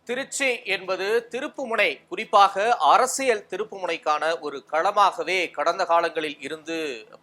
திருச்சி என்பது திருப்புமுனை, குறிப்பாக அரசியல் திருப்புமுனைக்கான ஒரு களமாகவே கடந்த காலங்களில் இருந்து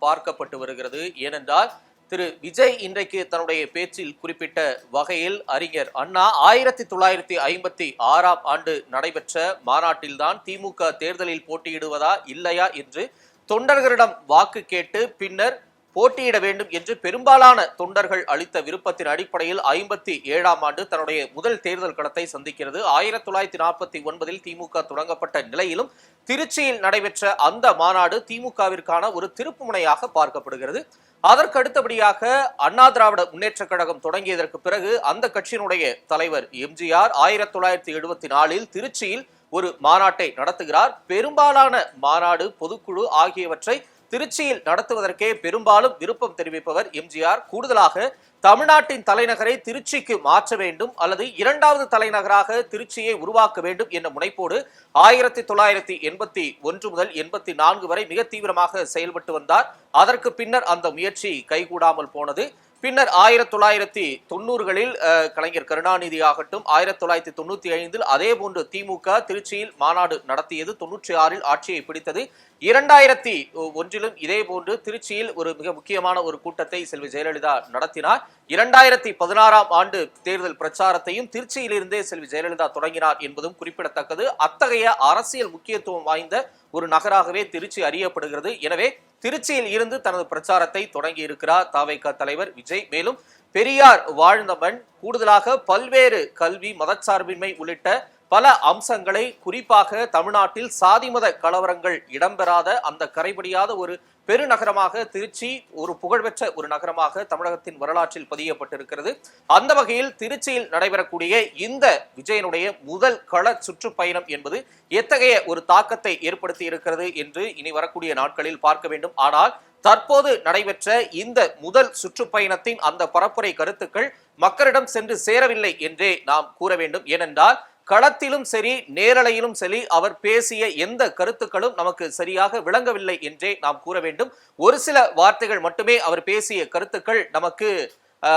பார்க்கப்பட்டு வருகிறது. ஏனென்றால் திரு விஜய் இன்றைக்கு தன்னுடைய பேச்சில் குறிப்பிட்ட வகையில் அறிஞர் அண்ணா 1956ஆம் ஆண்டு நடைபெற்ற மாநாட்டில்தான் திமுக தேர்தலில் போட்டியிடுவதா இல்லையா என்று தொண்டர்களிடம் வாக்கு கேட்டு பின்னர் போட்டியிட வேண்டும் என்று பெரும்பாலான தொண்டர்கள் அளித்த விருப்பத்தின் அடிப்படையில் 57ஆம் ஆண்டு தன்னுடைய முதல் தேர்தல் களத்தை சந்திக்கிறது. 1949இல் திமுக தொடங்கப்பட்ட நிலையிலும் திருச்சியில் நடைபெற்ற அந்த மாநாடு திமுகவிற்கான ஒரு திருப்புமுனையாக பார்க்கப்படுகிறது. அதற்கு அடுத்தபடியாக அண்ணா திராவிட முன்னேற்ற கழகம் தொடங்கியதற்கு பிறகு அந்த கட்சியினுடைய தலைவர் எம்ஜிஆர் 1974இல் திருச்சியில் ஒரு மாநாட்டை நடத்துகிறார். பெரும்பாலான மாநாடு, பொதுக்குழு ஆகியவற்றை திருச்சியில் நடத்துவதற்கே பெரும்பாலும் விருப்பம் தெரிவிப்பவர் எம்ஜிஆர். கூடுதலாக தமிழ்நாட்டின் தலைநகரை திருச்சிக்கு மாற்ற வேண்டும் அல்லது இரண்டாவது தலைநகராக திருச்சியை உருவாக்க வேண்டும் என்ற முனைப்போடு 1981 முதல் 84 வரை மிக தீவிரமாக செயல்பட்டு வந்தார். அதற்கு பின்னர் அந்த முயற்சி கைகூடாமல் போனது. பின்னர் 1990களில் கலைஞர் கருணாநிதி ஆகட்டும், 1995இல் அதே போன்று திமுக திருச்சியில் மாநாடு நடத்தியது, 96இல் ஆட்சியை பிடித்தது. 2001லும் இதே போன்று திருச்சியில் ஒரு மிக முக்கியமான ஒரு கூட்டத்தை செல்வி ஜெயலலிதா நடத்தினார். 2016ஆம் ஆண்டு தேர்தல் பிரச்சாரத்தையும் திருச்சியிலிருந்தே செல்வி ஜெயலலிதா தொடங்கினார் என்பதும் குறிப்பிடத்தக்கது. அத்தகைய அரசியல் முக்கியத்துவம் வாய்ந்த ஒரு நகராகவே திருச்சி அறியப்படுகிறது. எனவே திருச்சியில் இருந்து தனது பிரச்சாரத்தை தொடங்கி இருக்கிறார் தவிக தலைவர் விஜய். மேலும் பெரியார் வாழ்ந்தவன், கூடுதலாக பல்வேறு கல்வி, மதச்சார்பின்மை உள்ளிட்ட பல அம்சங்களை, குறிப்பாக தமிழ்நாட்டில் சாதி மத கலவரங்கள் இடம்பெறாத அந்த கரைபடியாத ஒரு பெருநகரமாக திருச்சி ஒரு புகழ்பெற்ற ஒரு நகரமாக தமிழகத்தின் வரலாற்றில் பதியப்பட்டிருக்கிறது. அந்த வகையில் திருச்சியில் நடைபெறக்கூடிய இந்த விஜயனுடைய முதல் கள சுற்றுப்பயணம் என்பது எத்தகைய ஒரு தாக்கத்தை ஏற்படுத்தி இருக்கிறது என்று இனி வரக்கூடிய நாட்களில் பார்க்க வேண்டும். ஆனால் தற்போது நடைபெற்ற இந்த முதல் சுற்றுப்பயணத்தின் அந்த பரப்புரை கருத்துக்கள் மக்களிடம் சென்று சேரவில்லை என்றே நாம் கூற வேண்டும். ஏனென்றால் களத்திலும் சரி, நேரலையிலும் சரி, அவர் பேசிய எந்த கருத்துக்களும் நமக்கு சரியாக விளங்கவில்லை என்றே நாம் கூற வேண்டும். ஒரு சில வார்த்தைகள் மட்டுமே அவர் பேசிய கருத்துக்கள் நமக்கு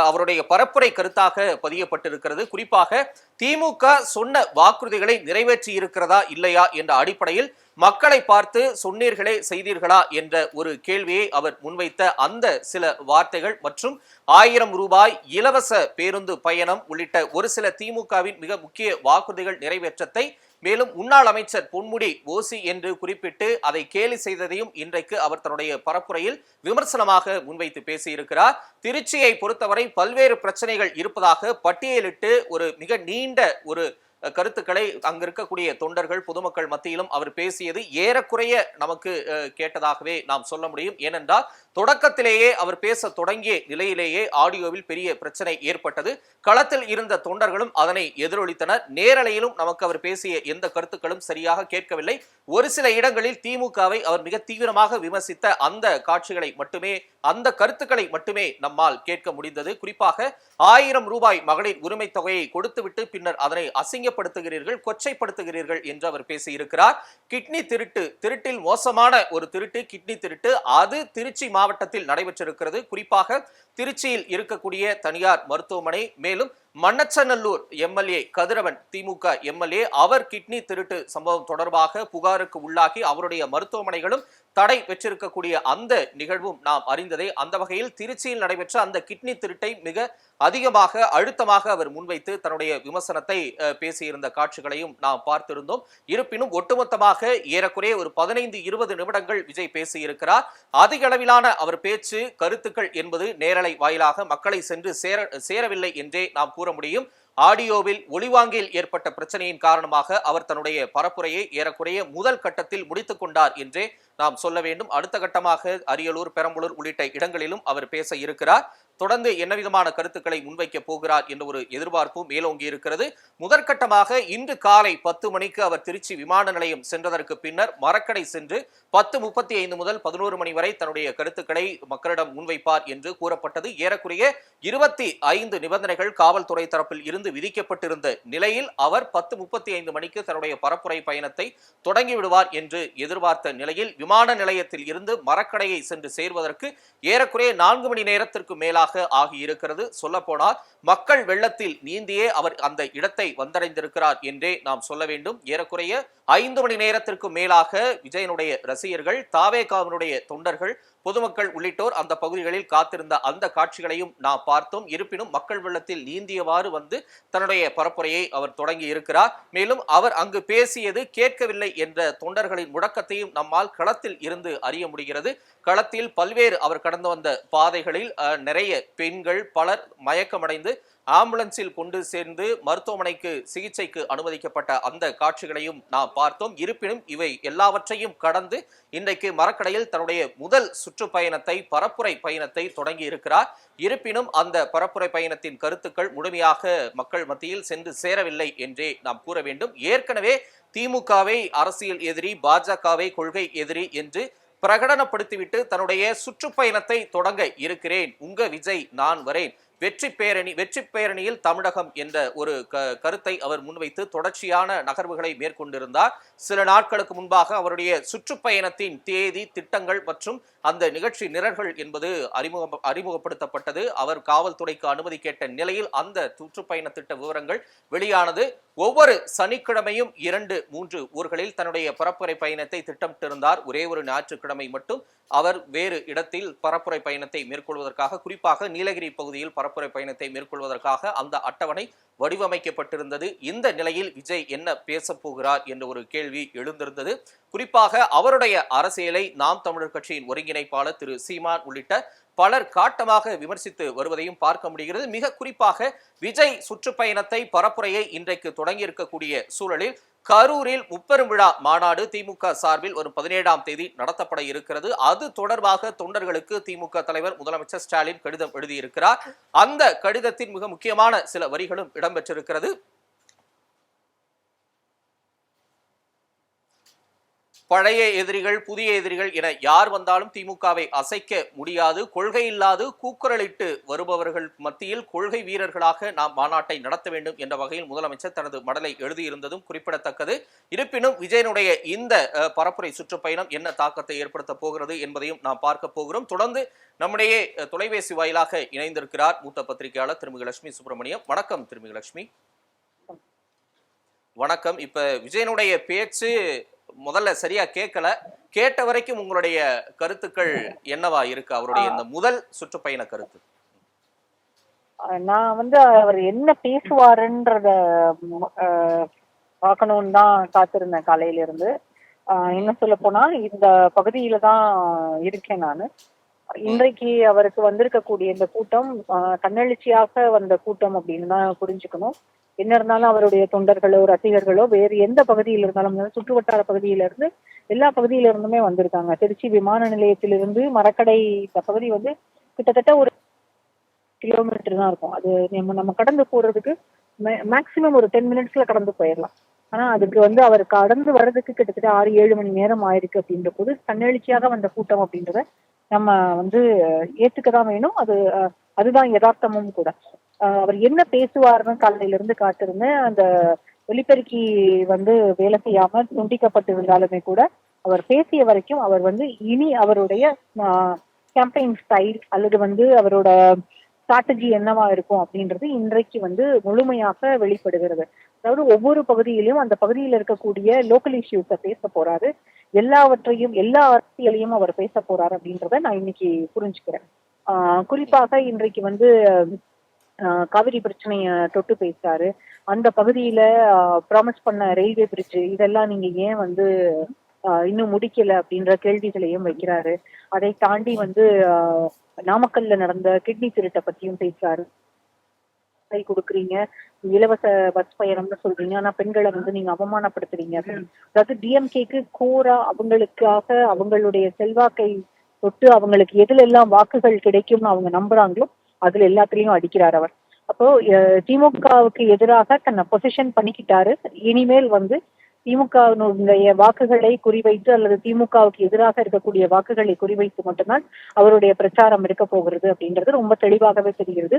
அவருடைய பரப்புரை கருத்தாக பதியப்பட்டிருக்கிறது. குறிப்பாக திமுக சொன்ன வாக்குறுதிகளை நிறைவேற்றி இருக்கிறதா இல்லையா என்ற அடிப்படையில் மக்களை பார்த்து சொன்னீர்களே செய்தீர்களா என்ற ஒரு கேள்வியை அவர் முன்வைத்த அந்த சில வார்த்தைகள் மற்றும் 1000 ரூபாய் இலவச பேருந்து பயணம் உள்ளிட்ட ஒரு சில திமுகவின் மிக முக்கிய வாக்குறுதிகள் நிறைவேற்றத்தை, மேலும் முன்னாள் அமைச்சர் பொன்முடி ஓசி என்று குறிப்பிட்டு அதை கேலி செய்ததையும் இன்றைக்கு அவர் தன்னுடைய பரப்புரையில் விமர்சனமாக முன்வைத்து பேசியிருக்கிறார். திருச்சியை பொறுத்தவரை பல்வேறு பிரச்சனைகள் இருப்பதாக பட்டியலிட்டு ஒரு மிக நீண்ட ஒரு கருத்துக்களை அங்க இருக்கக்கூடிய தொண்டர்கள், பொதுமக்கள் மத்தியிலும் அவர் பேசியது ஏறக்குறைய நமக்கு கேட்டதாகவே நாம் சொல்ல முடியும். ஏனென்றால் தொடக்கத்திலேயே அவர் பேச தொடங்கிய நிலையிலேயே ஆடியோவில் பெரிய பிரச்சனை ஏற்பட்டது. களத்தில் இருந்த தொண்டர்களும் அதனை எதிரொலித்தனர். நேரலையிலும் நமக்கு அவர் பேசிய எந்த கருத்துக்களும் சரியாக கேட்கவில்லை. ஒரு சில இடங்களில் திமுகவை அவர் மிக தீவிரமாக விமர்சித்த அந்த காட்சிகளை மட்டுமே, அந்த கருத்துக்களை மட்டுமே நம்மால் கேட்க முடிந்தது. குறிப்பாக 1000 ரூபாய் மகளிர் உரிமை தொகையை கொடுத்துவிட்டு பின்னர் அதனை அசிங்கப்படுத்துகிறீர்கள், கொச்சைப்படுத்துகிறீர்கள் என்று அவர் பேசியிருக்கிறார். கிட்னி திருட்டில் மோசமான ஒரு திருட்டு கிட்னி திருட்டு, அது திருச்சி மாவட்டத்தில் நடைபெற்றிருக்கிறது. குறிப்பாக திருச்சியில் இருக்கக்கூடிய தனியார் மருத்துவமனை, மேலும் மண்ணச்சநல்லூர் எம்எல்ஏ கதிரவன், திமுக எம்எல்ஏ, அவர் கிட்னி திருட்டு சம்பவம் தொடர்பாக புகாருக்கு உள்ளாகி அவருடைய மருத்துவமனைகளும் தடை பெற்றிருக்கக்கூடிய அந்த நிகழ்வும் நாம் அறிந்ததே. அந்த வகையில் திருச்சியில் நடைபெற்ற அந்த கிட்னி திருட்டை மிக அதிகமாக அழுத்தமாக அவர் முன்வைத்து தன்னுடைய விமர்சனத்தை பேசியிருந்த காட்சிகளையும் நாம் பார்த்திருந்தோம். இருப்பினும் ஒட்டுமொத்தமாக ஏறக்குறைய ஒரு 15-20 நிமிடங்கள் விஜய் பேசியிருக்கிறார். அதிக அளவிலான அவர் பேச்சு, கருத்துக்கள் என்பது நேரலை வாயிலாக மக்களை சென்று சேரவில்லை என்றே நாம் கூற முடியும். ஆடியோவில் ஒளிவாங்கில் ஏற்பட்ட பிரச்சனையின் காரணமாக அவர் தன்னுடைய பரப்புரையை ஏறக்குறைய முதல் கட்டத்தில் முடித்துக் கொண்டார் என்றே நாம் சொல்ல வேண்டும். அடுத்த கட்டமாக அரியலூர், பெரம்பலூர் உள்ளிட்ட இடங்களிலும் அவர் பேச இருக்கிறார். தொடர்ந்து என்ன விதமான கருத்துக்களை முன்வைக்க போகிறார் என்ற ஒரு எதிர்பார்ப்பு மேலோங்கி இருக்கிறது. முதற்கட்டமாக இன்று காலை 10 மணிக்கு அவர் திருச்சி விமான நிலையம் சென்றதற்கு பின்னர் மரக்கடை சென்று 10:35 முதல் 11 மணி வரை தன்னுடைய கருத்துக்களை மக்களிடம் முன்வைப்பார் என்று கூறப்பட்டது. ஏறக்குறைய 25 நிபந்தனைகள் காவல்துறை தரப்பில் இருந்து இருந்து விதிக்கப்பட்டிருந்த நிலையில் அவர் 10:35 மணிக்கு தன்னுடைய பரப்புரை பயணத்தை தொடங்கி விடுவார் என்று எதிர்பார்த்த நிலையில் விமான நிலையத்தில் இருந்து மரக்கடையை சென்று சேர்வதற்கு ஏறக்குறைய 4 மணி நேரத்திற்கு மேலாக ஆகியிருக்கிறது. சொல்லப்போனால் மக்கள் வெள்ளத்தில் நீந்தியே அவர் அந்த இடத்தை வந்தடைந்திருக்கிறார் என்றே நாம் சொல்ல வேண்டும். ஏறக்குறைய 5 மணி நேரத்திற்கு மேலாக விஜயனுடைய ரசிகர்கள், தாவேகாவினுடைய தொண்டர்கள், பொதுமக்கள் உள்ளிட்டோர் அந்த பகுதிகளில் காத்திருந்த அந்த காட்சிகளையும் நாம் பார்த்தோம். இருப்பினும் மக்கள் வெள்ளத்தில் நீந்தியவாறு வந்து தன்னுடைய பரப்புரையை அவர் தொடங்கி இருக்கிறார். மேலும் அவர் அங்கு பேசியது கேட்கவில்லை என்ற தொண்டர்களின் முழக்கத்தையும் நம்மால் களத்தில் இருந்து அறிய முடிகிறது. களத்தில் பல்வேறு அவர் கடந்து வந்த பாதைகளில் நிறைய பெண்கள் பலர் மயக்கமடைந்து ஆம்புலன்ஸில் கொண்டு சேர்ந்து மருத்துவமனைக்கு சிகிச்சைக்கு அனுமதிக்கப்பட்ட அந்த காட்சிகளையும் நாம் பார்த்தோம். இருப்பினும் இவை எல்லாவற்றையும் கடந்து இன்றைக்கு மரக்கடையில் தன்னுடைய முதல் சுற்றுப்பயணத்தை, பரப்புரை பயணத்தை தொடங்கி இருக்கிறார். இருப்பினும் அந்த பரப்புரை பயணத்தின் கருத்துக்கள் முழுமையாக மக்கள் மத்தியில் சென்று சேரவில்லை என்றே நாம் கூற வேண்டும். ஏற்கனவே திமுகவை அரசியல் எதிரி, பாஜகவை கொள்கை எதிரி என்று பிரகடனப்படுத்திவிட்டு தன்னுடைய சுற்றுப்பயணத்தை தொடங்க இருக்கிறேன், உங்க விஜய் நான் வரேன், வெற்றி பேரணியில் தமிழகம் என்ற ஒரு கருத்தை அவர் முன்வைத்து தொடர்ச்சியான நகர்வுகளை மேற்கொண்டிருந்தார். சில நாட்களுக்கு முன்பாக அவருடைய சுற்றுப்பயணத்தின் தேதி, திட்டங்கள் மற்றும் அந்த நிகழ்ச்சி நிரல்கள் என்பது அறிமுகப்படுத்தப்பட்டது. அவர் காவல்துறைக்கு அனுமதி கேட்ட நிலையில் அந்த சுற்றுப்பயண திட்ட விவரங்கள் வெளியானது. ஒவ்வொரு சனிக்கிழமையும் 2-3 ஊர்களில் தன்னுடைய பரப்புரை பயணத்தை திட்டமிட்டிருந்தார். ஒரே ஒரு ஞாயிற்றுக்கிழமை மட்டும் அவர் வேறு இடத்தில் பரப்புரை பயணத்தை மேற்கொள்வதற்காக, குறிப்பாக நீலகிரி பகுதியில் பரப்புரை பயணத்தை மேற்கொள்வதற்காக அந்த அட்டவணை வடிவமைக்கப்பட்டிருந்தது. இந்த நிலையில் விஜய் என்ன பேசப் போகிறார் என்ற ஒரு கேள்வி எழுந்திருந்தது. குறிப்பாக அவருடைய அரசியலை நாம் தமிழர் கட்சியின் ஒருங்கிணைப்பாளர் திரு சீமான் உள்ளிட்ட பலர் காட்டமாக விமர்சித்து வருவதையும் பார்க்க முடிகிறது. மிக குறிப்பாக விஜய் சுற்றுப்பயணத்தை, பரப்புரையை இன்றைக்கு தொடங்கி இருக்கக்கூடிய சூழலில் கரூரில் முப்பெரும் விழா மாநாடு திமுக சார்பில் வரும் 17ஆம் தேதி நடத்தப்பட இருக்கிறது. அது தொடர்பாக தொண்டர்களுக்கு திமுக தலைவர் முதலமைச்சர் ஸ்டாலின் கடிதம் எழுதியிருக்கிறார். அந்த கடிதத்தின் மிக முக்கியமான சில வரிகளும் இடம்பெற்றிருக்கிறது. பழைய எதிரிகள், புதிய எதிரிகள் என யார் வந்தாலும் திமுகவை அசைக்க முடியாது. கொள்கை இல்லாது கூக்குரலிட்டு வருபவர்கள் மத்தியில் கொள்கை வீரர்களாக நாம் மாநாட்டை நடத்த வேண்டும் என்ற வகையில் முதலமைச்சர் தனது மடலை எழுதியிருந்ததும் குறிப்பிடத்தக்கது. இருப்பினும் விஜயனுடைய இந்த பரப்புரை சுற்றுப்பயணம் என்ன தாக்கத்தை ஏற்படுத்த போகிறது என்பதையும் நாம் பார்க்க போகிறோம். தொடர்ந்து நம்முடைய தொலைபேசி வாயிலாக இணைந்திருக்கிறார் மூத்த பத்திரிகையாளர் திருமிகு லட்சுமி சுப்பிரமணியம். வணக்கம் திருமிகு லட்சுமி. வணக்கம். இப்ப விஜயனுடைய பேச்சு முதல்ல சரியா கேட்ட வரைக்கும் உங்களுடைய கருத்துக்கள் என்னவா இருக்கு? அவருடைய இந்த முதல் சுற்றுப்பயண கருத்து. நான் அவர் என்ன பேசுவாருன்றத பார்க்கணும்னு தான் காத்திருந்தேன் காலையில இருந்து. என்ன சொல்ல போனா இந்த பகுதியில தான் இருக்கேன் நான். இன்றைக்கு அவருக்கு வந்திருக்கக்கூடிய இந்த கூட்டம் தன்னெழுச்சியாக வந்த கூட்டம் அப்படின்னு தான் புரிஞ்சுக்கணும். என்ன இருந்தாலும் அவருடைய தொண்டர்களோ, ரசிகர்களோ வேறு எந்த பகுதியில் இருந்தாலும், சுற்று வட்டார பகுதியில இருந்து எல்லா பகுதியில இருந்துமே வந்திருக்காங்க. திருச்சி விமான நிலையத்திலிருந்து மரக்கடை இந்த பகுதி கிட்டத்தட்ட ஒரு கிலோமீட்டர் தான் இருக்கும். அது நம்ம கடந்து போறதுக்கு மேக்சிமம் ஒரு 10 மினிட்ஸ்ல கடந்து போயிடலாம். ஆனா அதுக்கு அவர் கடந்து வர்றதுக்கு கிட்டத்தட்ட 6-7 மணி நேரம் ஆயிருக்கு. அப்படின்ற போது தன்னெழுச்சியாக வந்த கூட்டம் அப்படின்றத நம்ம ஏத்துக்கதான் வேணும். அதுதான் யதார்த்தமும் கூட. அவர் என்ன பேசுவார்னு காலையில இருந்து காத்திருந்தேன். அந்த ஒலிபெருக்கி வேலை செய்யாம துண்டிக்கப்பட்டிருந்தாலுமே கூட அவர் பேசிய வரைக்கும் அவர் இனி அவருடைய கேம்பெயின் ஸ்டைல் அல்லது அவரோட ஸ்ட்ராட்டஜி என்னவா இருக்கும் அப்படின்றது இன்றைக்கு முழுமையாக வெளிப்படுகிறது. அதாவது ஒவ்வொரு பகுதியிலும் அந்த பகுதியில் இருக்கக்கூடிய லோக்கல் இஷ்யூஸை பேச போறாரு. எல்லாவற்றையும், எல்லா அரசியலையும் அவர் பேச போறாரு அப்படின்றத நான் இன்னைக்கு புரிஞ்சுக்கிறேன். குறிப்பாக இன்றைக்கு காவிரி பிரச்சனைய தொட்டு பேசுறாரு. அந்த பகுதியில ப்ராமிஸ் பண்ண ரயில்வே பிரிட்ஜ் இதெல்லாம் நீங்க ஏன் இன்னும் முடிக்கல அப்படின்ற கேள்விகளையும் வைக்கிறாரு. அதை தாண்டி நாமக்கல்ல நடந்த கிட்னி திருட்டை பத்தியும் பேசுறாரு. கொடுக்குறீங்க, இலவச பஸ் பயணம்னு சொல்றீங்க, ஆனா பெண்களை நீங்க அவமானப்படுத்துறீங்க. அதாவது டிஎம்கேக்கு கோரா அவங்களுக்காக அவங்களுடைய செல்வாக்கை தொட்டு அவங்களுக்கு எதுல எல்லாம் வாக்குகள் கிடைக்கும்னு அவங்க நம்புறாங்களோ அதுல எல்லாத்திலையும் அடிக்கிறார் அவர். அப்போ திமுகவுக்கு எதிராக தன்னை பொசிஷன் பண்ணிக்கிட்டாரு. இனிமேல் திமுகவினுடைய வாக்குகளை குறிவைத்து அல்லது திமுகவுக்கு எதிராக இருக்கக்கூடிய வாக்குகளை குறிவைத்து மட்டும்தான் அவருடைய பிரச்சாரம் இருக்க போகிறது அப்படின்றது ரொம்ப தெளிவாகவே தெரிகிறது.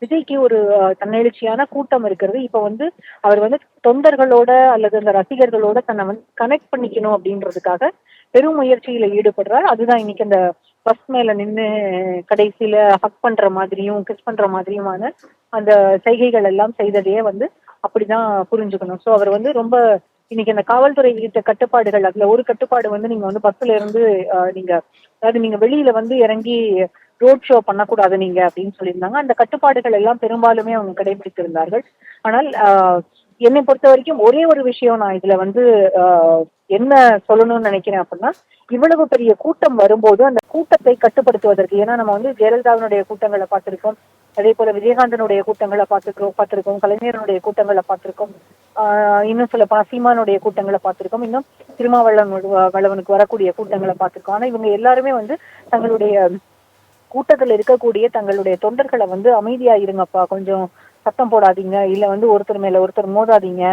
விஜய்க்கு ஒரு தன்னெழுச்சியான கூட்டம் இருக்கிறது. இப்ப வந்து அவர் வந்து தொண்டர்களோட அல்லது அந்த ரசிகர்களோட தன்னை வந்து கனெக்ட் பண்ணிக்கணும் அப்படின்றதுக்காக பெரும் முயற்சியில ஈடுபடுறார். அதுதான் இன்னைக்கு அந்த பஸ் மேல நின்று கடைசியில ஹக் பண்ற மாதிரியும் கிஸ் பண்ற மாதிரியுமான அந்த செய்கைகள் எல்லாம் செய்ததையே வந்து அப்படிதான் புரிஞ்சுக்கணும். சோ அவர் வந்து ரொம்ப இன்னைக்கு அந்த காவல்துறை விதித்த கட்டுப்பாடுகள், அதுல ஒரு கட்டுப்பாடு வந்து நீங்க வந்து பஸ்ல இருந்து நீங்க அதாவது நீங்க வெளியில வந்து இறங்கி ரோட் ஷோ பண்ணக்கூடாது நீங்க அப்படின்னு சொல்லியிருந்தாங்க. அந்த கட்டுப்பாடுகள் எல்லாம் பெரும்பாலுமே அவங்க கடைபிடித்திருந்தார்கள். ஆனால் என்னை பொறுத்த வரைக்கும் ஒரே ஒரு விஷயம் நான் இதுல வந்து என்ன சொல்லணும்னு நினைக்கிறேன் அப்படின்னா, இவ்வளவு பெரிய கூட்டம் வரும்போது அந்த கூட்டத்தை கட்டுப்படுத்துவதற்கு, ஏன்னா நம்ம வந்து ஜெயலலிதாவினுடைய கூட்டங்களை பார்த்திருக்கோம், அதே போல விஜயகாந்தனுடைய கூட்டங்களை பார்த்திருக்கோம், கலைஞரனுடைய கூட்டங்களை பார்த்திருக்கோம், இன்னும் சொல்ல சீமானுடைய கூட்டங்களை பார்த்திருக்கோம், இன்னும் திருமாவளவனுக்கு வரக்கூடிய கூட்டங்களை பார்த்திருக்கோம். ஆனா இவங்க எல்லாருமே வந்து தங்களுடைய கூட்டத்தில் இருக்கக்கூடிய தங்களுடைய தொண்டர்களை வந்து அமைதியா இருங்கப்பா, கொஞ்சம் சத்தம் போடாதீங்க, இல்ல வந்து ஒருத்தர் மேல ஒருத்தர் மோதாதீங்க,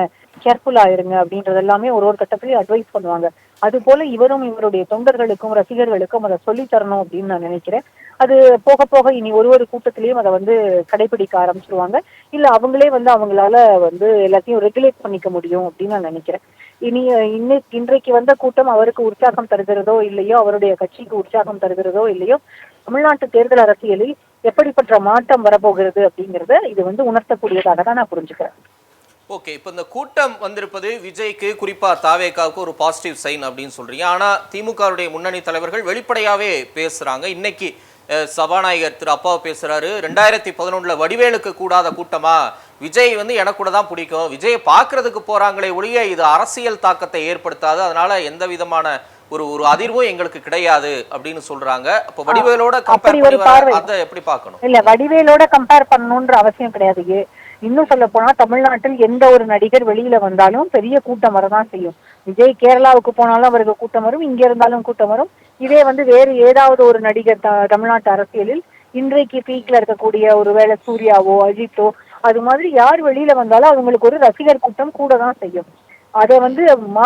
கேர்ஃபுல்லா இருங்க அப்படின்றது எல்லாமே ஒரு கட்டத்திலேயே அட்வைஸ் பண்ணுவாங்க. அது போல இவரும் இவருடைய தொண்டர்களுக்கும் ரசிகர்களுக்கும் அதை சொல்லி தரணும் அப்படின்னு நான் நினைக்கிறேன். அது போக போக இனி ஒரு கூட்டத்திலையும் அதை வந்து கடைபிடிக்க ஆரம்பிச்சிருவாங்க. இல்ல அவங்களே வந்து அவங்களால வந்து எல்லாத்தையும் ரெகுலேட் பண்ணிக்க முடியும் அப்படின்னு நான் நினைக்கிறேன். இன்றைக்கு வந்த கூட்டம் அவருக்கு உற்சாகம் தருகிறதோ இல்லையோ, அவருடைய கட்சிக்கு உற்சாகம் தருகிறதோ இல்லையோ, தமிழ்நாட்டு தேர்தல் அரசியலில் எப்படிப்பட்ட மாற்றம் வரப்போகிறது அப்படிங்கறத இது வந்து உணர்த்தக்கூடியதாக தான் நான் புரிஞ்சுக்கிறேன். ஓகே, இப்போ இந்த கூட்டம் வந்திருப்பது விஜய்க்கு, குறிப்பா தாவேகாவுக்கு ஒரு பாசிட்டிவ் சைன் அப்படின்னு சொல்றீங்க. ஆனா திமுகவுடைய முன்னணி தலைவர்கள் வெளிப்படையாவே பேசுறாங்க. இன்னைக்கு சபாநாயகர் திரு அப்பாவு பேசுறாரு, 2011 வடிவேலுக்கு கூடாத கூட்டமா, விஜய் வந்து எனக்கு கூட தான் பிடிக்கும், விஜயை பார்க்கறதுக்கு போறாங்களே ஒழிய இது அரசியல் தாக்கத்தை ஏற்படுத்தாது, அதனால எந்த விதமான ஒரு அதிர்வும் எங்களுக்கு கிடையாது அப்படின்னு சொல்றாங்க. அப்ப வடிவேலோட கம்பேர் பண்ணி அதை எப்படி பார்க்கணும்? இல்ல, வடிவேலோட கம்பேர் பண்ணணும்ன்ற அவசியம் கிடையாது. இன்னும் சொல்ல போனா தமிழ்நாட்டில் எந்த ஒரு நடிகர் வெளியில வந்தாலும் பெரிய கூட்டம் வரதான் செய்யும். விஜய் கேரளாவுக்கு போனாலும் அவருக்கு கூட்டம் வரும், இங்க இருந்தாலும் கூட்டம் வரும். இதே வந்து வேறு ஏதாவது ஒரு நடிகர் தமிழ்நாட்டு அரசியலில் இன்றைக்கு பீக்ல இருக்கக்கூடிய ஒருவேளை சூர்யாவோ அஜித்தோ அது மாதிரி யார் வெளியில வந்தாலும் அவங்களுக்கு ஒரு ரசிகர் கூட்டம் கூட தான் செய்யும். அதை வந்து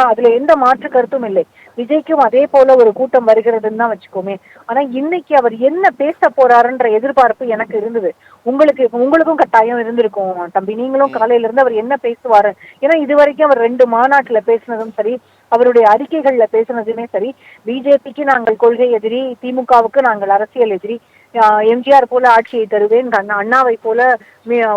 அதுல எந்த மாற்று கருத்தும் இல்லை. விஜய்க்கும் அதே போல ஒரு கூட்டம் வருகிறதுன்னு தான் வச்சுக்கோமே. ஆனா இன்னைக்கு அவர் என்ன பேச போறாருன்ற எதிர்பார்ப்பு எனக்கு இருந்தது. உங்களுக்கும் கட்டாயம் இருந்திருக்கும் தம்பி. நீங்களும் காலையில இருந்து அவர் என்ன பேசுவாரு, ஏன்னா இது வரைக்கும் அவர் 2 மாநாட்டுல பேசினதும் சரி, அவருடைய அறிக்கைகள்ல பேசினதுமே சரி, பிஜேபிக்கு நாங்கள் கொள்கை எதிரி, திமுகவுக்கு நாங்கள் அரசியல் எதிரி, எம்ஜிஆர் போல ஆட்சியை தருவேன், அண்ணாவை போல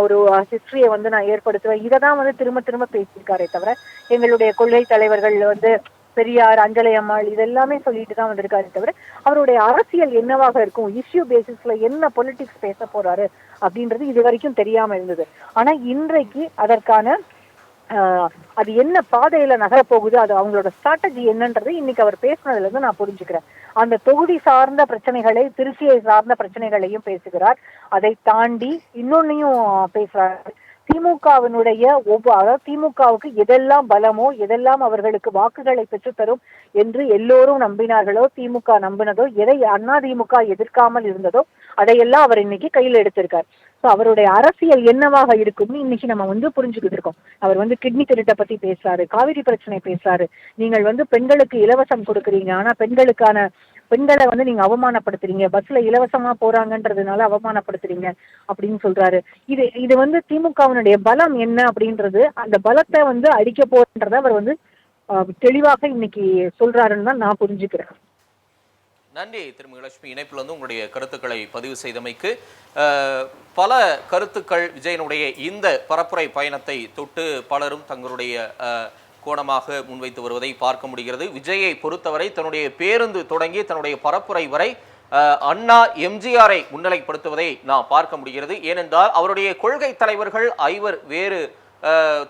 ஒரு ஹிஸ்டரியை வந்து நான் ஏற்படுத்துவேன், இதைதான் வந்து திரும்ப திரும்ப பேசியிருக்காரே தவிர எங்களுடைய கொள்கை தலைவர்கள் வந்து பெரியார், அஞ்சலை அம்மாள் இதெல்லாமே சொல்லிட்டு தான் வந்திருக்காரு தவிர அவருடைய அரசியல் என்னவாக இருக்கும், இஷ்யூ பேசிஸ்ல என்ன பொலிட்டிக்ஸ் பேச போறாரு அப்படின்றது இது வரைக்கும் தெரியாம இருந்தது. ஆனா இன்றைக்கு அதற்கான அது என்ன பாதையில நகரப்போகுது, அது அவங்களோட ஸ்ட்ராட்டஜி என்னன்றது இன்னைக்கு அவர் பேசுனதுல இருந்து நான் புரிஞ்சுக்கிறேன். அந்த தொகுதி சார்ந்த பிரச்சனைகளை, திருச்சியை சார்ந்த பிரச்சனைகளையும் பேசுகிறார். அதை தாண்டி இன்னொன்னையும் பேசுறாரு. திமுகவினுடைய அதாவது திமுகவுக்கு எதெல்லாம் பலமோ, எதெல்லாம் அவர்களுக்கு வாக்குகளை பெற்றுத்தரும் என்று எல்லோரும் நம்பினார்களோ, திமுக நம்பினதோ, எதை அதிமுக எதிர்க்காமல் இருந்ததோ அதையெல்லாம் அவர் இன்னைக்கு கையில் எடுத்திருக்கார். ஸோ அவருடைய அரசியல் என்னவாக இருக்கும்னு இன்னைக்கு நம்ம வந்து புரிஞ்சுக்கிட்டு இருக்கோம். அவர் வந்து கிட்னி திருட்டை பத்தி பேசுறாரு, காவிரி பிரச்சனை பேசுறாரு, நீங்கள் வந்து பெண்களுக்கு இலவசம் கொடுக்குறீங்க, ஆனா பெண்களை வந்து நீங்க அவமானப்படுத்துறீங்க, பஸ்ல இலவசமா போறாங்கன்றதுனால அவமானப்படுத்துறீங்க அப்படின்னு சொல்றாரு. இது வந்து திமுகவினுடைய பலம் என்ன அப்படின்றது, அந்த பலத்தை வந்து அடிக்க போறன்றத அவர் வந்து தெளிவாக இன்னைக்கு சொல்றாருன்னு தான் நான் புரிஞ்சுக்கிறேன். நன்றி திருமதி லட்சுமி, இணைப்பில் வந்து உங்களுடைய கருத்துக்களை பதிவு செய்தமைக்கு. பல கருத்துக்கள் விஜயனுடைய இந்த பரப்புரை பயணத்தை தொட்டு பலரும் தங்களுடைய கோணமாக முன்வைத்து வருவதை பார்க்க முடிகிறது. விஜயை பொறுத்தவரை தன்னுடைய பேருந்து தொடங்கி தன்னுடைய பரப்புரை வரை அண்ணா எம்ஜிஆரை முன்னிலைப்படுத்துவதை நாம் பார்க்க முடிகிறது. ஏனென்றால் அவருடைய கொள்கை தலைவர்கள் 5 வேறு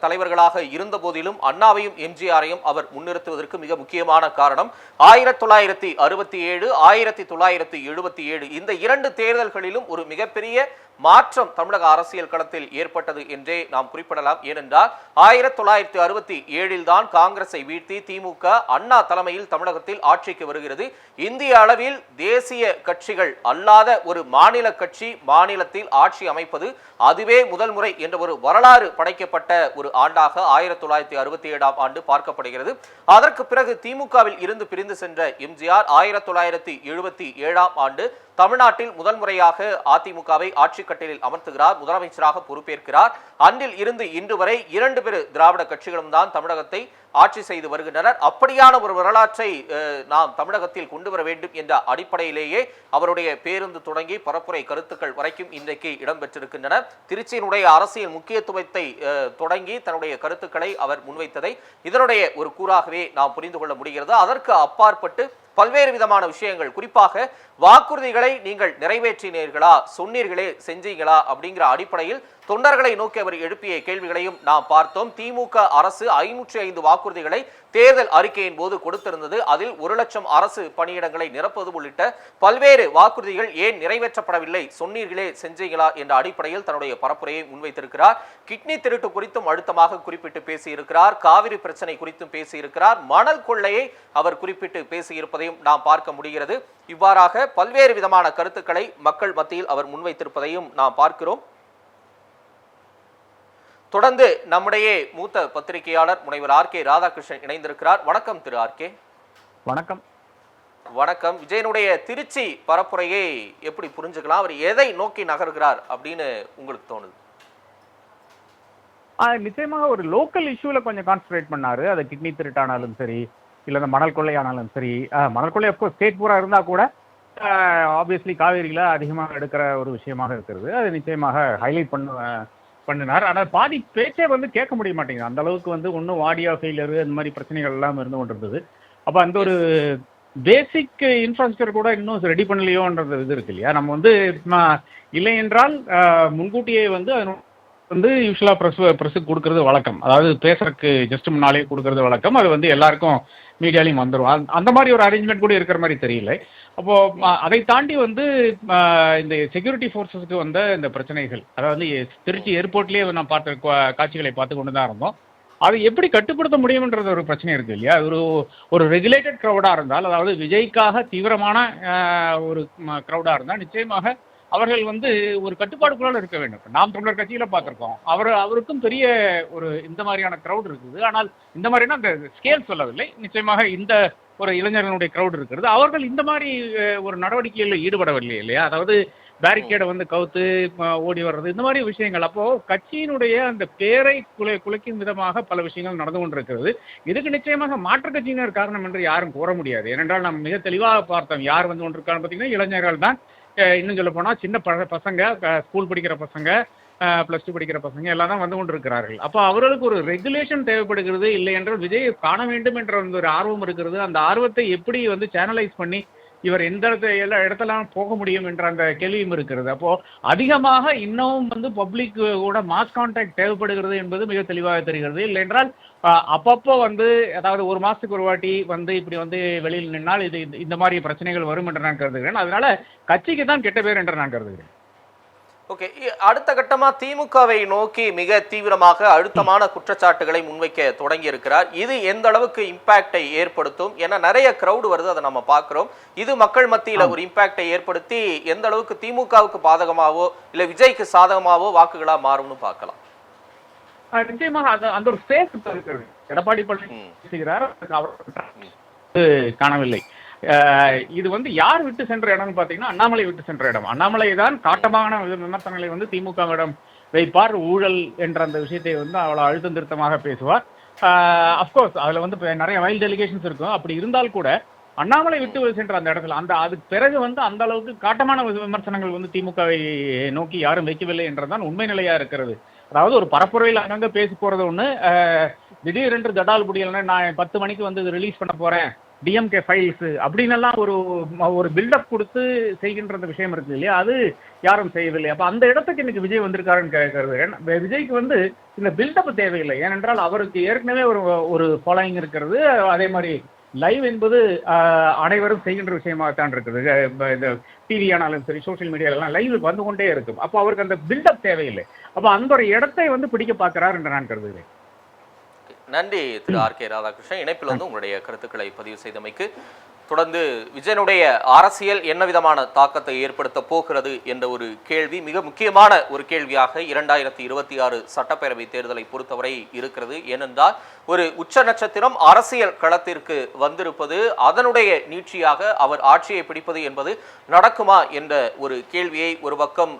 தலைவர்களாக இருந்த போதிலும் அண்ணாவையும் எம்ஜிஆரையும் அவர் முன்னிறுத்துவதற்கு மிக முக்கியமான காரணம் 1967, 1977 இந்த 2 தேர்தல்களிலும் ஒரு மிகப்பெரிய மாற்றம் தமிழக அரசியல் களத்தில் ஏற்பட்டது என்றே நாம் குறிப்பிடலாம். ஏனென்றால் 1967 தான் காங்கிரஸை வீழ்த்தி திமுக அண்ணா தலைமையில் தமிழகத்தில் ஆட்சிக்கு வருகிறது. இந்திய அளவில் தேசிய கட்சிகள் அல்லாத ஒரு மாநில கட்சி மாநிலத்தில் ஆட்சி அமைப்பது அதுவே முதல் முறை என்ற ஒரு வரலாறு படைக்கப்பட்ட ஒரு ஆண்டாக 1967ஆம் ஆண்டு பார்க்கப்படுகிறது. அதற்கு பிறகு திமுகவில் இருந்து பிரிந்து சென்ற எம்ஜிஆர் 1977ஆம் ஆண்டு தமிழ்நாட்டில் முதல் முறையாக அதிமுகவை ஆட்சி கட்டிலில் அமர்த்துகிறார், முதலமைச்சராக பொறுப்பேற்கிறார். அன்றில் இருந்து இன்று வரை 2 பேரு திராவிட கட்சிகளும் தான் தமிழகத்தை ஆட்சி செய்து வருகின்றனர். அப்படியான ஒரு வரலாற்றை நாம் தமிழகத்தில் கொண்டு வர வேண்டும் என்ற அடிப்படையிலேயே அவருடைய பேருந்து தொடங்கி பரப்புரை கருத்துக்கள் வரைக்கும் இன்றைக்கு இடம்பெற்றிருக்கின்றன. திருச்சியினுடைய அரசியல் முக்கியத்துவத்தை தொடங்கி தன்னுடைய கருத்துக்களை அவர் முன்வைத்ததை இதனுடைய ஒரு கூறாகவே நாம் புரிந்து கொள்ள முடிகிறது. அதற்கு அப்பாற்பட்டு பல்வேறு விதமான விஷயங்கள், குறிப்பாக வாக்குறுதிகளை நீங்கள் நிறைவேற்றினீர்களா, சொன்னீர்களே, செஞ்சீங்களா அப்படிங்கிற அடிப்படையில் தொண்டர்களை நோக்கி அவர் எழுப்பிய கேள்விகளையும் நாம் பார்த்தோம். திமுக அரசு 505 வாக்குறுதிகளை தேர்தல் அறிக்கையின் போது கொடுத்திருந்தது. அதில் 1,00,000 அரசு பணியிடங்களை நிரப்புவது உள்ளிட்ட பல்வேறு வாக்குறுதிகள் ஏன் நிறைவேற்றப்படவில்லை, சொன்னீர்களே, செஞ்சீங்களா என்ற அடிப்படையில் தன்னுடைய பரப்புரையை முன்வைத்திருக்கிறார். கிட்னி திருட்டு குறித்தும் அழுத்தமாக குறிப்பிட்டு பேசியிருக்கிறார். காவிரி பிரச்சனை குறித்தும் பேசியிருக்கிறார். மணல் கொள்ளையை அவர் குறிப்பிட்டு பேசியிருப்பதையும் நாம் பார்க்க முடிகிறது. இவ்வாறாக பல்வேறு விதமான கருத்துக்களை மக்கள் மத்தியில் அவர் முன்வைத்திருப்பதையும் நாம் பார்க்கிறோம். தொடர்ந்து நம்முடைய மூத்த பத்திரிகையாளர் முனைவர் ஆர்.கே. ராதாகிருஷ்ணன் இணைந்திருக்கிறார். வணக்கம் திரு ஆர்.கே. வணக்கம். வணக்கம். விஜயனுடைய திருச்சி பரப்புரையை எப்படி புரிஞ்சுக்கலாம், அவர் எதை நோக்கி நகர்கிறார் அப்படின்னு உங்களுக்கு தோணுது? நிச்சயமாக ஒரு லோக்கல் இஷ்யூல கொஞ்சம் கான்சன்ட்ரேட் பண்ணாரு. அது கிட்னி திருட்டானாலும் சரி, இல்ல இந்த மணல் கொள்ளையானாலும் சரி. மணல் கொள்ளை அப்கோர்ஸ் ஸ்டேட் பூரா இருந்தா கூட ஆப்வியஸ்லி காவேரியில அதிகமாக எடுக்கிற ஒரு விஷயமாக இருக்கிறது. அது நிச்சயமாக ஹைலைட் பண்ணினார். ஆனால் பாதி பேச்சே கேட்க முடிய மாட்டேங்குது. அந்த அளவுக்கு ஒன்றும் ஆடியோ ஃபெயிலியர் அந்த மாதிரி பிரச்சனைகள் எல்லாம் இருந்து கொண்டிருந்தது. அப்போ அந்த ஒரு பேசிக் இன்ஃப்ராஸ்ட்ரக்சர் கூட இன்னும் ரெடி பண்ணலையோன்றது இது இருக்கு இல்லையா. நம்ம இல்லை என்றால் முன்கூட்டியே யூஸ்வலா ப்ரெஸ்ஸுக்கு கொடுக்கறது வழக்கம். அதாவது பேசுறதுக்கு ஜஸ்ட் முன்னாலே கொடுக்கறது வழக்கம். அது எல்லாருக்கும் மீடியாலையும் வந்துடும். அந்த மாதிரி ஒரு அரேஞ்ச்மெண்ட் கூட இருக்கிற மாதிரி தெரியல. அப்போ அதை தாண்டி இந்த செக்யூரிட்டி ஃபோர்ஸஸ்க்கு இந்த பிரச்சனைகள், அதாவது திருச்சி ஏர்போர்ட்லேயே நான் பார்த்த காட்சிகளை பார்த்து கொண்டு தான் இருந்தோம். அதை எப்படி கட்டுப்படுத்த முடியும்ன்றது ஒரு பிரச்சனை இருக்கு இல்லையா. ஒரு ரெகுலேட்டட் க்ரௌடா இருந்தால், அதாவது விஜய்க்காக தீவிரமான ஒரு க்ரௌடா இருந்தால் நிச்சயமாக அவர்கள் ஒரு கட்டுப்பாடுக்குள்ளால இருக்க வேண்டும். நாம் தமிழர் கட்சியில பார்த்திருக்கோம். அவருக்கும் பெரிய ஒரு இந்த மாதிரியான க்ரௌட் இருக்குது. ஆனால் இந்த மாதிரினா அந்த ஸ்கேல் சொல்லவில்லை. நிச்சயமாக இந்த ஒரு இளைஞர்களுடைய க்ரௌட் இருக்கிறது. அவர்கள் இந்த மாதிரி ஒரு நடவடிக்கைகளில் ஈடுபடவில்லை இல்லையா. அதாவது பேரிகேடை கவுத்து ஓடி வர்றது, இந்த மாதிரி விஷயங்கள். அப்போ கட்சியினுடைய அந்த பேரை குலைக்கும் விதமாக பல விஷயங்கள் நடந்து கொண்டிருக்கிறது. இதுக்கு நிச்சயமாக மாற்றுக் கட்சியினர் காரணம் என்று யாரும் கூற முடியாது. ஏனென்றால் நாம் மிக தெளிவாக பார்த்தோம். யார் கொண்டிருக்கான்னு பார்த்தீங்கன்னா இளைஞர்கள் தான். இன்னும் சொல்ல போனால் சின்ன பசங்க, ஸ்கூல் படிக்கிற பசங்க, +2 படிக்கிற பசங்க எல்லாம் தான் கொண்டிருக்கிறார்கள். அப்போ அவர்களுக்கு ஒரு ரெகுலேஷன் தேவைப்படுகிறது. இல்லை என்றால் விஜய் காண வேண்டும் என்ற ஒரு ஆர்வம் இருக்கிறது. அந்த ஆர்வத்தை எப்படி சேனலைஸ் பண்ணி இவர் எந்த இடத்தெல்லாம் போக முடியும் என்ற அந்த கேள்வியும் இருக்கிறது. அப்போ அதிகமாக இன்னும் பப்ளிக் கூட மாஸ் கான்டாக்ட் தேவைப்படுகிறது என்பது மிக தெளிவாக தெரிகிறது. இல்லை என்றால் அப்பப்போ அதாவது ஒரு மாசத்துக்கு ஒரு வாட்டி இப்படி வெளியில் நின்னால் இது இந்த மாதிரி பிரச்சனைகள் வரும் என்று நான் கருதுகிறேன். அதனால கட்சிக்கு தான் கெட்ட பேர் என்று நான் கருதுகிறேன். ஓகே, அடுத்த கட்டமா திமுகவை நோக்கி மிக தீவிரமாக அழுத்தமான குற்றச்சாட்டுகளை முன்வைக்க தொடங்கி இருக்கிறார். இது எந்த அளவுக்கு இம்பாக்டை ஏற்படுத்தும்? ஏன்னா நிறைய கிரௌடு வருது, அதை நம்ம பார்க்கிறோம். இது மக்கள் மத்தியில ஒரு இம்பாக்டை ஏற்படுத்தி எந்த அளவுக்கு திமுகவுக்கு பாதகமாவோ இல்ல விஜய்க்கு சாதகமாவோ வாக்குகளா மாறும்னு பார்க்கலாம். நிச்சயமாக அந்த ஒரு ஸ்பேஸ் இருக்கிறது. எடப்பாடி பழனிசாமி காணவில்லை. இது யார் விட்டு சென்ற இடம்னு பாத்தீங்கன்னா அண்ணாமலை விட்டு சென்ற இடம். அண்ணாமலை தான் காட்டமான விமர்சனங்களை திமுகவிடம் வைப்பார். ஊழல் என்ற அந்த விஷயத்தை அவ்வளவு அழுத்தம் திருத்தமாக பேசுவார். அப்கோர்ஸ் அதுல நிறைய வைல்ட் டெலிகேஷன்ஸ் இருக்கும். அப்படி இருந்தால் கூட அண்ணாமலை விட்டு சென்ற அந்த இடத்துல அதுக்கு பிறகு அந்த அளவுக்கு காட்டமான விமர்சனங்கள் திமுகவை நோக்கி யாரும் வைக்கவில்லை என்றதான் உண்மை நிலையா இருக்கிறது. அதாவது ஒரு பரப்புரையில் அங்கங்க பேசி போறது ஒண்ணு, திடீரென்று தடால் புடியல்னா நான் 10 மணிக்கு இது ரிலீஸ் பண்ண போறேன் டிஎம்கே ஃபைல்ஸ் அப்படின்னு எல்லாம் ஒரு பில்டப் கொடுத்து செய்கின்ற அந்த விஷயம் இருக்கு இல்லையா, அது யாரும் செய்யவில்லை. அப்ப அந்த இடத்துக்கு இன்னைக்கு விஜய் வந்திருக்காருன்னு கருதுகிறேன். விஜய்க்கு இந்த பில்டப் தேவையில்லை. ஏனென்றால் அவருக்கு ஏற்கனவே ஒரு ஃபாலோயிங் இருக்கிறது. அதே மாதிரி லைவ் என்பது அனைவரும் செய்கின்ற விஷயமாகத்தான் இருக்குது. இந்த டிவி ஆனாலும் சரி, சோசியல் மீடியாலாம் லைவ் வந்து கொண்டே இருக்கும். அப்போ அவருக்கு அந்த பில்டப் தேவையில்லை. அப்போ அந்த ஒரு இடத்தை வந்து பிடிக்க பார்க்கிறார் என்று நான் கருதுகிறேன். நன்றி திரு ஆர்.கே. ராதாகிருஷ்ணன். இணைப்பில் வந்து உங்களுடைய கருத்துக்களை பதிவு செய்தமைக்கு. தொடர்ந்து விஜயனுடைய அரசியல் என்ன விதமான தாக்கத்தை ஏற்படுத்த போகிறது என்ற ஒரு கேள்வி மிக முக்கியமான ஒரு கேள்வியாக 2026 சட்டப்பேரவை தேர்தலை பொறுத்தவரை இருக்கிறது. ஏனென்றால் ஒரு உச்ச நட்சத்திரம் அரசியல் களத்திற்கு வந்திருப்பது, அதனுடைய நீட்சியாக அவர் ஆட்சியை பிடிப்பது என்பது நடக்குமா என்ற ஒரு கேள்வியை ஒரு பக்கம்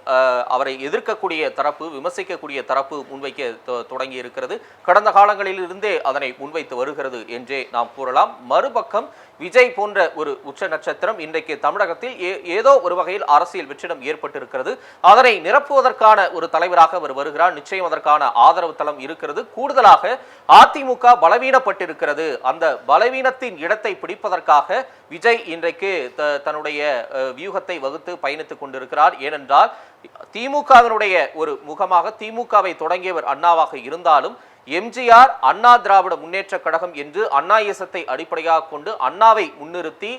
அவரை எதிர்க்கக்கூடிய தரப்பு, விமர்சிக்கக்கூடிய தரப்பு முன்வைக்க தொடங்கி இருக்கிறது. கடந்த காலங்களில் இருந்தே அதனை முன்வைத்து வருகிறது என்றே நாம் கூறலாம். மறுபக்கம் விஜய் போன்ற ஒரு உச்ச நட்சத்திரம் இன்றைக்கு தமிழகத்தில் ஏதோ ஒரு வகையில் அரசியல் வெற்றிடம் ஏற்பட்டிருக்கிறது. அதனை நிரப்புவதற்கான ஒரு தலைவராக அவர் வருகிறார். நிச்சயம் அதற்கான ஆதரவு தளம் இருக்கிறது. கூடுதலாக அதிமுக பலவீனப்பட்டிருக்கிறது. அந்த பலவீனத்தின் இடத்தை பிடிப்பதற்காக விஜய் இன்றைக்கு தன்னுடைய வியூகத்தை வகுத்து பயணித்துக் கொண்டிருக்கிறார். ஏனென்றால் திமுகவினுடைய ஒரு முகமாக திமுகவை தொடங்கியவர் அண்ணாவாக இருந்தாலும் எம்ஜிஆர் அண்ணா திராவிட முன்னேற்ற கழகம் என்று அண்ணாயிசத்தை அடிப்படையாக கொண்டு அண்ணாவை முன்னிறுத்தி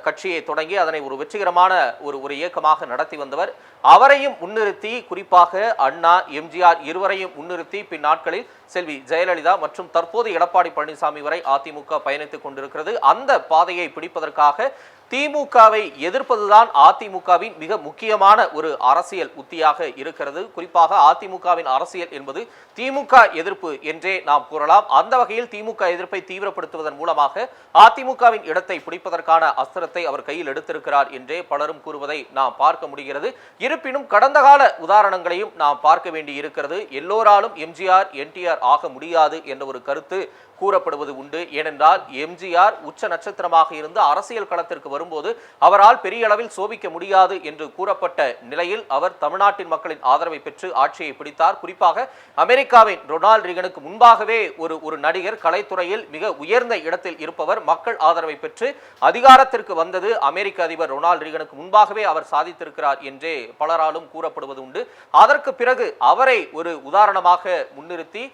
கட்சியை தொடங்கி அதனை ஒரு வெற்றிகரமான ஒரு இயக்கமாக நடத்தி வந்தவர். அவரையும் முன்னிறுத்தி, குறிப்பாக அண்ணா எம்ஜிஆர் இருவரையும் முன்னிறுத்தி பின் நாட்களில் செல்வி ஜெயலலிதா மற்றும் தற்போது எடப்பாடி பழனிசாமி வரை அதிமுக பயணித்துக் கொண்டிருக்கிறது. அந்த பாதையை பிடிப்பதற்காக திமுகவை எதிர்ப்பதுதான் அதிமுகவின் மிக முக்கியமான ஒரு அரசியல் உத்தியாக இருக்கிறது. குறிப்பாக அதிமுகவின் அரசியல் என்பது திமுக எதிர்ப்பு என்றே நாம் கூறலாம். அந்த வகையில் திமுக எதிர்ப்பை தீவிரப்படுத்துவதன் மூலமாக அதிமுகவின் இடத்தை பிடிப்பதற்கான அஸ்திரத்தை அவர் கையில் எடுத்திருக்கிறார் என்றே பலரும் கூறுவதை நாம் பார்க்க முடிகிறது. இருப்பினும் கடந்த கால உதாரணங்களையும் நாம் பார்க்க வேண்டி இருக்கிறது. எல்லோராலும் எம்ஜிஆர் என்டிஆர் ஆக முடியாது என்ற ஒரு கருத்து கூறப்படுவது உண்டு. ஏனென்றால் எம்ஜிஆர் உச்ச நட்சத்திரமாக இருந்து அரசியல் களத்திற்கு வரும்போது அவரால் பெரிய அளவில் சோபிக்க முடியாது என்று கூறப்பட்ட நிலையில் அவர் தமிழ்நாட்டின் மக்களின் ஆதரவை பெற்று ஆட்சியை பிடித்தார். குறிப்பாக அமெரிக்காவின் ரொனால்ட் ரீகனுக்கு முன்பாகவே ஒரு நடிகர் கலைத்துறையில் மிக உயர்ந்த இடத்தில் இருப்பவர் மக்கள் ஆதரவை பெற்று அதிகாரத்திற்கு வந்தது அமெரிக்க அதிபர் ரொனால்ட் ரீகனுக்கு முன்பாகவே அவர் சாதித்திருக்கிறார் என்றே பலராலும் கூறப்படுவது உண்டு. அதற்கு பிறகு அவரை ஒரு உதாரணமாக முன்னிறுத்தி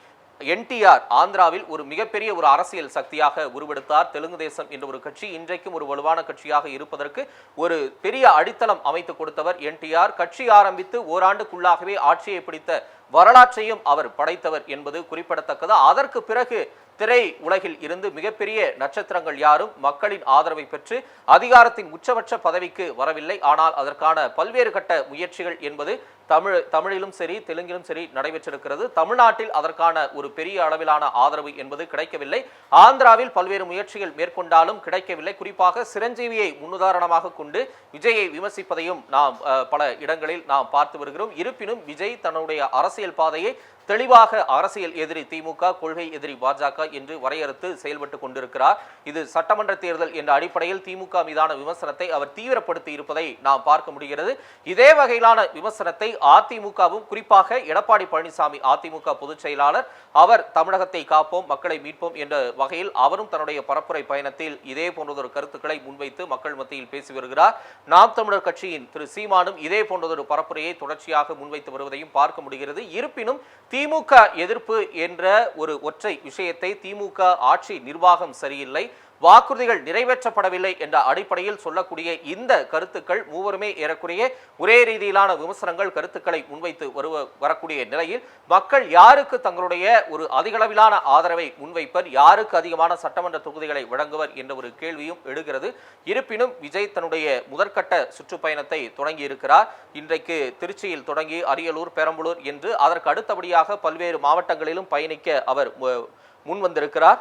என்டிஆர் ஆந்திராவில் ஒரு மிகப்பெரிய ஒரு அரசியல் சக்தியாக உருவெடுத்தார். தெலுங்கு தேசம் என்ற ஒரு கட்சி இன்றைக்கும் ஒரு வலுவான கட்சியாக இருப்பதற்கு ஒரு பெரிய அடித்தளம் அமைத்து கொடுத்தவர் என்டிஆர். கட்சி ஆரம்பித்து ஓராண்டுக்குள்ளாகவே ஆட்சியை பிடித்த வரலாற்றையும் அவர் படைத்தவர் என்பது குறிப்பிடத்தக்கது. அதற்கு பிறகு திரை உலகில் இருந்து மிகப்பெரிய நட்சத்திரங்கள் யாரும் மக்களின் ஆதரவை பெற்று அதிகாரத்தின் உச்சபட்ச பதவிக்கு வரவில்லை. ஆனால் அதற்கான பல்வேறு கட்ட முயற்சிகள் என்பது தமிழிலும் சரி தெலுங்கிலும் சரி நடைபெற்றிருக்கிறது. தமிழ்நாட்டில் அதற்கான ஒரு பெரிய அளவிலான ஆதரவு என்பது கிடைக்கவில்லை. ஆந்திராவில் பல்வேறு முயற்சிகள் மேற்கொண்டாலும் கிடைக்கவில்லை. குறிப்பாக சிரஞ்சீவியை முன்னுதாரணமாக கொண்டு விஜயை விமர்சிப்பதையும் நாம் பல இடங்களில் நாம் பார்த்து வருகிறோம். இருப்பினும் விஜய் தன்னுடைய அரசியல் பாதையை தெளிவாக அரசியல் எதிரி திமுக, கொள்கை எதிரி பாஜக என்று வரையறுத்து செயல்பட்டுக் கொண்டிருக்கிறார். இது சட்டமன்ற தேர்தல் என்ற அடிப்படையில் திமுக மீதான விமர்சனத்தை அவர் தீவிரப்படுத்தி இருப்பதை நாம் பார்க்க முடிகிறது. இதே வகையிலான விமர்சனத்தை அதிமுகவும், குறிப்பாக எடப்பாடி பழனிசாமி அதிமுக பொதுச் செயலாளர், அவர் தமிழகத்தை காப்போம் மக்களை மீட்போம் என்ற வகையில் அவரும் தன்னுடைய பரப்புரை பயணத்தில் இதே போன்றதொரு கருத்துக்களை முன்வைத்து மக்கள் மத்தியில் பேசி வருகிறார். நாம் தமிழர் கட்சியின் திரு சீமானும் இதே போன்றதொரு பரப்புரையை தொடர்ச்சியாக முன்வைத்து வருவதையும் பார்க்க முடிகிறது. இருப்பினும் திமுக எதிர்ப்பு என்ற ஒரு ஒற்றை விஷயத்தை திமுக ஆட்சி நிர்வாகம் சரியில்லை, வாக்குறுதிகள் நிறைவேற்றப்படவில்லை என்ற அடிப்படையில் சொல்லக்கூடிய இந்த கருத்துக்கள் மூவருமே ஏறக்குறைய ஒரே ரீதியிலான விமர்சனங்கள் கருத்துக்களை முன்வைத்து வரக்கூடிய நிலையில் மக்கள் யாருக்கு தங்களுடைய ஒரு அதிகளவிலான ஆதரவை முன்வைப்பர், யாருக்கு அதிகமான சட்டமன்ற தொகுதிகளை வழங்குவர் என்ற ஒரு கேள்வியும் எழுகிறது. இருப்பினும் விஜய் தன்னுடைய முதற்கட்ட சுற்றுப்பயணத்தை தொடங்கி இருக்கிறார். இன்றைக்கு திருச்சியில் தொடங்கி அரியலூர், பெரம்பலூர் என்று அதற்கு அடுத்தபடியாக பல்வேறு மாவட்டங்களிலும் பயணிக்க அவர் முன்வந்திருக்கிறார்.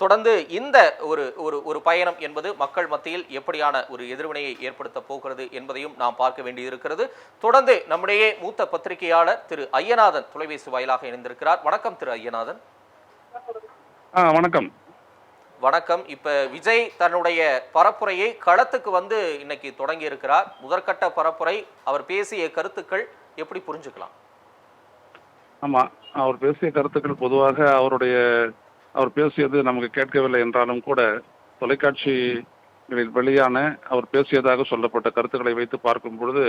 தொடர்ந்து இந்த ஒரு பயணம் என்பது மக்கள் மத்தியில் எப்படியான ஒரு எதிர்வினையை ஏற்படுத்த போகிறது என்பதையும் நாம் பார்க்க வேண்டியிருக்கிறது. தொடர்ந்து நம்முடைய மூத்த பத்திரிகையாளர் திரு ஐயநாதன் தொலைபேசி வாயிலாக இணைந்திருக்கிறார். வணக்கம் திரு ஐயநாதன். வணக்கம். வணக்கம். இப்ப விஜய் தன்னுடைய பரப்புரையை களத்துக்கு வந்து இன்னைக்கு தொடங்கி இருக்கிறார். முதற்கட்ட பரப்புரை, அவர் பேசிய கருத்துக்கள் எப்படி புரிஞ்சுக்கலாம்? ஆமா, அவர் பேசிய கருத்துக்கள் பொதுவாக அவர் பேசியது நமக்கு கேட்கவில்லை என்றாலும் கூட தொலைக்காட்சிகளில் வெளியான அவர் பேசியதாக சொல்லப்பட்ட கருத்துக்களை வைத்து பார்க்கும் பொழுது